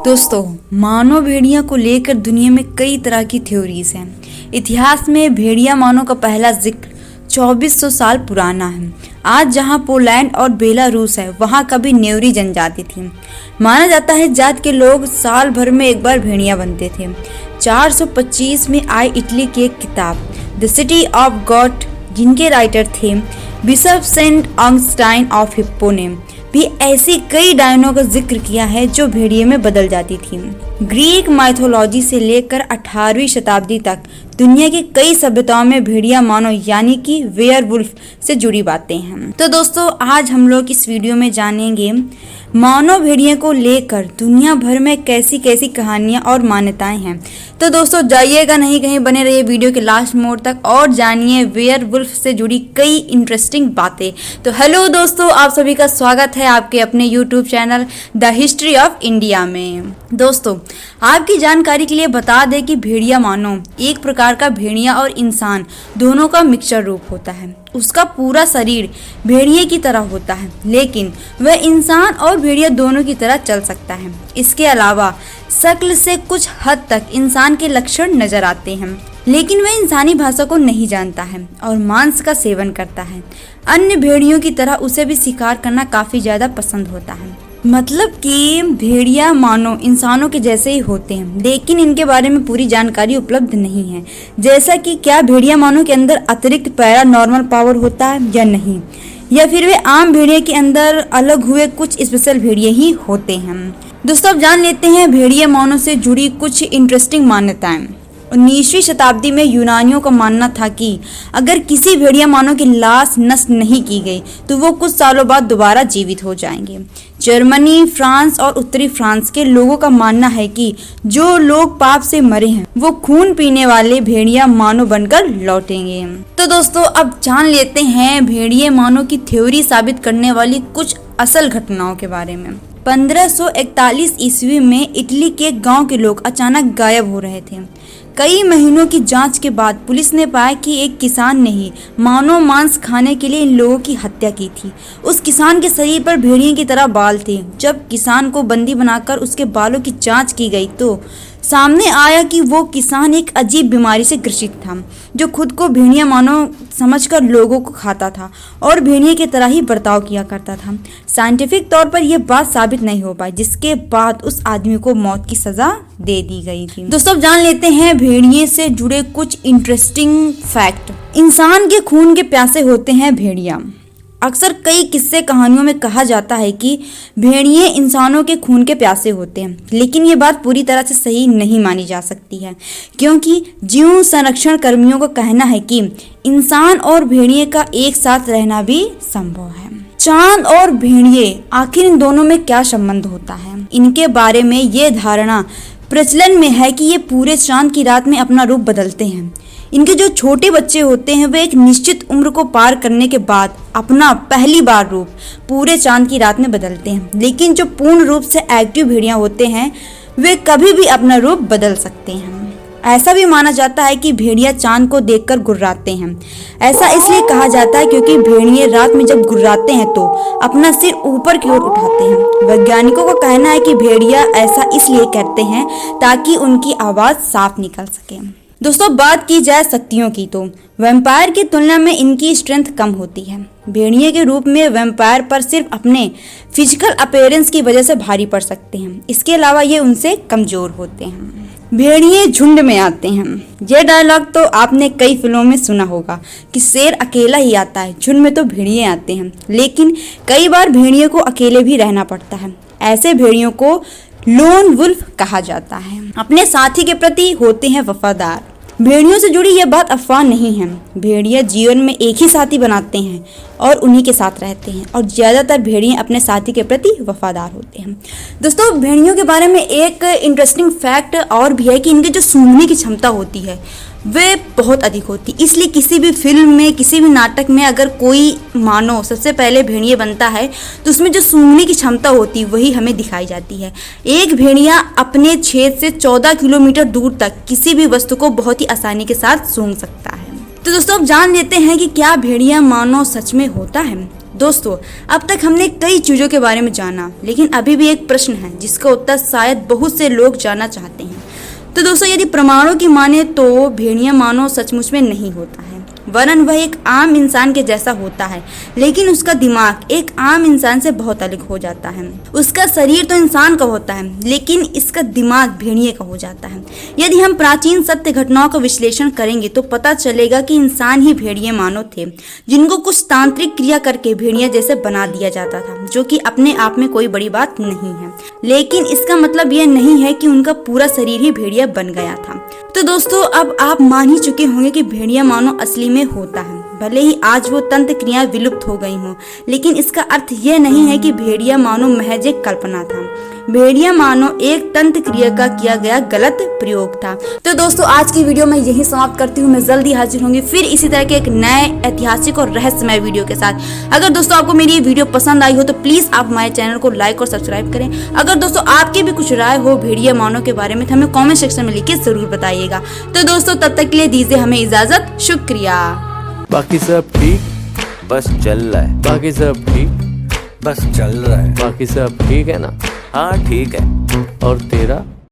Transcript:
दोस्तों, मानव भेड़िया को लेकर दुनिया में कई तरह की थ्योरीज हैं। इतिहास में भेड़िया मानव का पहला जिक्र 2400 साल पुराना है। आज जहां पोलैंड और बेलारूस है, वहां कभी नेवरी जनजाति थी। माना जाता है जात के लोग साल भर में एक बार भेड़िया बनते थे। 425 में आई इटली की एक किताब द सिटी ऑफ गॉड, जिनके राइटर थे bishop saint Augustine of Hippo ने भी ऐसी कई डायनों का जिक्र किया है जो भेड़िए में बदल जाती थी। ग्रीक माइथोलॉजी से लेकर 18वीं शताब्दी तक दुनिया की कई सभ्यताओं में भेड़िया मानव यानी कि वेयरवुल्फ से जुड़ी बातें हैं। तो दोस्तों, आज हम लोग इस वीडियो में जानेंगे मानव भेड़िए को लेकर दुनिया भर में कैसी कैसी कहानियां और मान्यताएं हैं। तो दोस्तों, जाइएगा नहीं कहीं, बने रहिए वीडियो के लास्ट मोड तक और जानिए वेयरवुल्फ से जुड़ी कई इंटरेस्टिंग बातें। तो हेलो दोस्तों, आप सभी का स्वागत है आपके अपने YouTube channel the history of India में। दोस्तों, आपकी जानकारी के लिए बता दें कि भेड़िया मानव एक प्रकार का भेड़िया और इंसान दोनों का मिक्सचर रूप होता है। उसका पूरा शरीर भेड़िए की तरह होता है, लेकिन वह इंसान और भेड़िया दोनों की तरह चल सकता है। इसके अलावा शक्ल से कुछ हद तक इंसान के लक्षण नजर आते हैं, लेकिन वह इंसानी भाषा को नहीं जानता है और मांस का सेवन करता है। अन्य भेड़ियों की तरह उसे भी शिकार करना काफी ज्यादा पसंद होता है। मतलब कि भेड़िया मानव इंसानों के जैसे ही होते हैं, लेकिन इनके बारे में पूरी जानकारी उपलब्ध नहीं है। जैसा कि क्या भेड़िया मानव के अंदर अतिरिक्त पैरानॉर्मल पावर होता है या नहीं, या फिर वे आम भेड़िया के अंदर अलग हुए कुछ स्पेशल भेड़िए ही होते हैं। दोस्तों, अब जान लेते हैं भेड़िया मानव से जुड़ी कुछ इंटरेस्टिंग मान्यताएं। 19वीं शताब्दी में यूनानियों का मानना था कि अगर किसी भेड़िया मानव की लाश नष्ट नहीं की गई तो वो कुछ सालों बाद दोबारा जीवित हो जाएंगे। जर्मनी, फ्रांस और उत्तरी फ्रांस के लोगों का मानना है कि जो लोग पाप से मरे हैं वो खून पीने वाले भेड़िया मानव बनकर लौटेंगे। तो दोस्तों, अब जान लेते हैं भेड़िया मानव की थ्योरी साबित करने वाली कुछ असल घटनाओं के बारे में। 1541 ईस्वी में इटली के एक गांव के लोग अचानक गायब हो रहे थे। कई महीनों की जांच के बाद पुलिस ने पाया कि एक किसान ने ही मानव मांस खाने के लिए इन लोगों की हत्या की थी। उस किसान के शरीर पर भेड़िए की तरह बाल थे। जब किसान को बंदी बनाकर उसके बालों की जांच की गई तो सामने आया कि वो किसान एक अजीब बीमारी से ग्रसित था, जो खुद को भेड़िया मानव समझकर लोगों को खाता था और भेड़िए की तरह ही बर्ताव किया करता था। साइंटिफिक तौर पर यह बात साबित नहीं हो पाई, जिसके बाद उस आदमी को मौत की सजा दे दी गई थी। दोस्तों, अब जान लेते हैं भेड़िए से जुड़े कुछ इंटरेस्टिंग फैक्ट। इंसान के खून के प्यासे होते हैं भेड़िया। अक्सर कई किस्से कहानियों में कहा जाता है कि भेड़िए इंसानों के खून के प्यासे होते हैं, लेकिन ये बात पूरी तरह से सही नहीं मानी जा सकती है, क्योंकि जीव संरक्षण कर्मियों का कहना है कि इंसान और भेड़िए का एक साथ रहना भी संभव है। चांद और भेड़िए, आखिर इन दोनों में क्या संबंध होता है? इनके बारे में ये धारणा प्रचलन में है कि ये पूरे चांद की रात में अपना रूप बदलते हैं। इनके जो छोटे बच्चे होते हैं वे एक निश्चित उम्र को पार करने के बाद अपना पहली बार रूप पूरे चांद की रात में बदलते हैं, लेकिन जो पूर्ण रूप से एक्टिव भेड़िया होते हैं वे कभी भी अपना रूप बदल सकते हैं। ऐसा भी माना जाता है कि भेड़िया चांद को देखकर गुर्राते हैं। ऐसा इसलिए कहा जाता है क्योंकि भेड़िए रात में जब गुर्राते हैं तो अपना सिर ऊपर की ओर उठाते हैं। वैज्ञानिकों का कहना है कि भेड़िया ऐसा इसलिए करते हैं ताकि उनकी आवाज साफ निकल सके। दोस्तों, बात की जाए शक्तियों की तो वैम्पायर की तुलना में इनकी स्ट्रेंथ कम होती है। भेड़िए के रूप में वैम्पायर पर सिर्फ अपने फिजिकल अपीयरेंस की वजह से भारी पड़ सकते हैं। इसके अलावा ये उनसे कमजोर होते हैं। भेड़िए झुंड में आते हैं। यह डायलॉग तो आपने कई फिल्मों में सुना होगा कि शेर अकेला ही आता है, झुंड में तो भेड़िए आते हैं। लेकिन कई बार भेड़िए को अकेले भी रहना पड़ता है। ऐसे भेड़ियों को लोन वुल्फ कहा जाता है। अपने साथी के प्रति होते हैं वफादार। भेड़ियों से जुड़ी यह बात अफवाह नहीं है। भेड़िया जीवन में एक ही साथी बनाते हैं और उन्हीं के साथ रहते हैं, और ज्यादातर भेड़िए अपने साथी के प्रति वफादार होते हैं। दोस्तों, भेड़ियों के बारे में एक इंटरेस्टिंग फैक्ट और भी है कि इनकी जो सूंघने की क्षमता होती है वे बहुत अधिक होती। इसलिए किसी भी फिल्म में, किसी भी नाटक में अगर कोई मानो सबसे पहले भेड़िया बनता है तो उसमें जो सूंघने की क्षमता होती है वही हमें दिखाई जाती है। एक भेड़िया अपने छेद से 14 किलोमीटर दूर तक किसी भी वस्तु को बहुत ही आसानी के साथ सूंघ सकता है। तो दोस्तों, अब जान लेते हैं कि क्या भेड़िया मानव सच में होता है। दोस्तों, अब तक हमने कई चीजों के बारे में जाना, लेकिन अभी भी एक प्रश्न है जिसका उत्तर शायद बहुत से लोग जानना चाहते हैं। तो दोस्तों, यदि प्रमाणों की माने तो भेड़िया मानव सचमुच में नहीं होता है, वरन वह एक आम इंसान के जैसा होता है, लेकिन उसका दिमाग एक आम इंसान से बहुत अलग हो जाता है। उसका शरीर तो इंसान का होता है, लेकिन इसका दिमाग भेड़िए का हो जाता है। यदि हम प्राचीन सत्य घटनाओं का विश्लेषण करेंगे तो पता चलेगा कि इंसान ही भेड़िए मानव थे, जिनको कुछ तांत्रिक क्रिया करके भेड़िया जैसे बना दिया जाता था, जो कि अपने आप में कोई बड़ी बात नहीं है। लेकिन इसका मतलब यह नहीं है कि उनका पूरा शरीर ही भेड़िया बन गया था। तो दोस्तों, अब आप मान ही चुके होंगे कि भेड़िया मानव असली में होता है। भले ही आज वो तंत्र क्रियाएं विलुप्त हो गई हों, लेकिन इसका अर्थ यह नहीं है कि भेड़िया मानव महज एक कल्पना था। भेड़िया मानव एक तंत्र क्रिया का किया गया गलत प्रयोग था। तो दोस्तों, आज की वीडियो मैं यही समाप्त करती हूँ। मैं जल्दी हाजिर होंगी फिर इसी तरह के एक नए ऐतिहासिक और रहस्यमय वीडियो के साथ। अगर दोस्तों आपको मेरी ये वीडियो पसंद आई हो तो प्लीज आप हमारे चैनल को लाइक और सब्सक्राइब करें। अगर दोस्तों आपकी भी कुछ राय हो भेड़िया मानव के बारे में तो हमें कॉमेंट सेक्शन में लिख के जरूर बताइएगा। तो दोस्तों, तब तक के लिए दीजिए हमें इजाजत। शुक्रिया। बाकी सब ठीक, बस चल रहा है। बाकी सब ठीक, बस चल रहा है। बाकी सब ठीक है ना? हाँ ठीक है। और तेरा?